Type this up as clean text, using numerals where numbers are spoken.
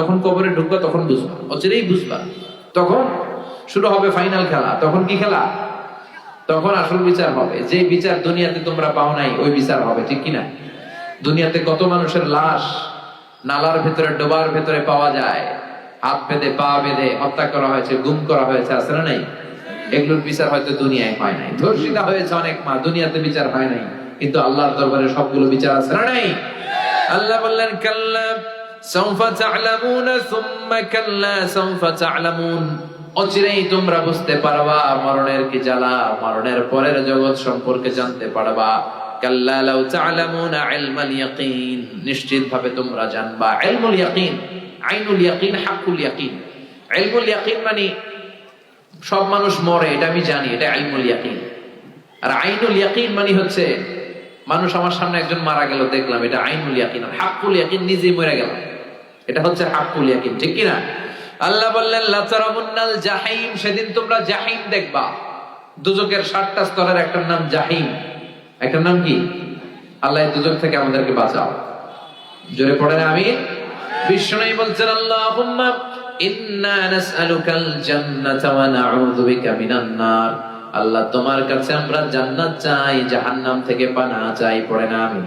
যখন কবরে ঢুকবা তখন বুঝবা, অচিরেই বুঝবা। তখন শুরু হবে ফাইনাল খেলা। তখন কি খেলা? তখন আসল বিচার হবে। যে বিচার দুনিয়াতে তোমরা পাও নাই, ওই বিচার হবে, ঠিক কিনা? দুনিয়াতে কত মানুষের লাশ নালার ভেতরে, ডোবার ভেতরে পাওয়া যায়, হাত বেঁধে পা বেঁধে হত্যা করা হয়েছে, গুম করা হয়েছে, আছে না নাই? এগুলোর বিচার হয়তো দুনিয়ায় হয় নাই। ধর্ষিতা হয়েছে অনেক মা, দুনিয়াতে বিচার হয় নাই, কিন্তু আল্লাহর দরবারে সবগুলো বিচার আছে না নাই? আল্লাহ বললেন কাল্লা সাউফা তা'লামুনা সুম্মা কাল্লা সাউফা তা'লামুন, অচিরেই তোমরা বুঝতে পারবা মরণের কি জ্বালা, মরণের পরের জগৎ সম্পর্কে জানতে পারবা। কাল্লা লাউ তা'লামুনা ইলমাল ইয়াকিন, নিশ্চিতভাবে তোমরা জানবা ইলমুল ইয়াকিন। আইনুল ইয়াকিন, হাক্কুল ইয়াকিন। ইলমুল ইয়াকিন মানে সব মানুষ মরে, এটা আমি জানি, এটা ইলমুল ইয়াকিন। আর আইনুল ইয়াকিন মানে হচ্ছে মানুষ আমার সামনে একজন মারা গেল, দেখলাম, এটা আইনুল ইয়াকিন। আর হাক্কুল ইয়াকিন নিজেই মরে গেল, এটা হচ্ছে হাক্কুল ইয়াকিন, ঠিক কি না? আল্লাহ বললেন লা তারাবুন্নাল জাহিম, সেদিন তোমরা জাহিম দেখবা। দুজকের 7টা স্তরের একটার নাম জাহিম। একটার নাম কি? আল্লাহ এই দুজক থেকে আমাদেরকে বাঁচাও। জোরে পড়েন আমিন। বিষ্ণু বলছেন আল্লাহুম্মা ইন্না নাসআলুকাল জান্নাতা ওয়া নাউযু বিকা মিনান নার। আল্লাহ তোমার কাছে আমরা জান্নাত চাই, জাহান্নাম থেকে পানাহ চাই। পড়েন আমিন।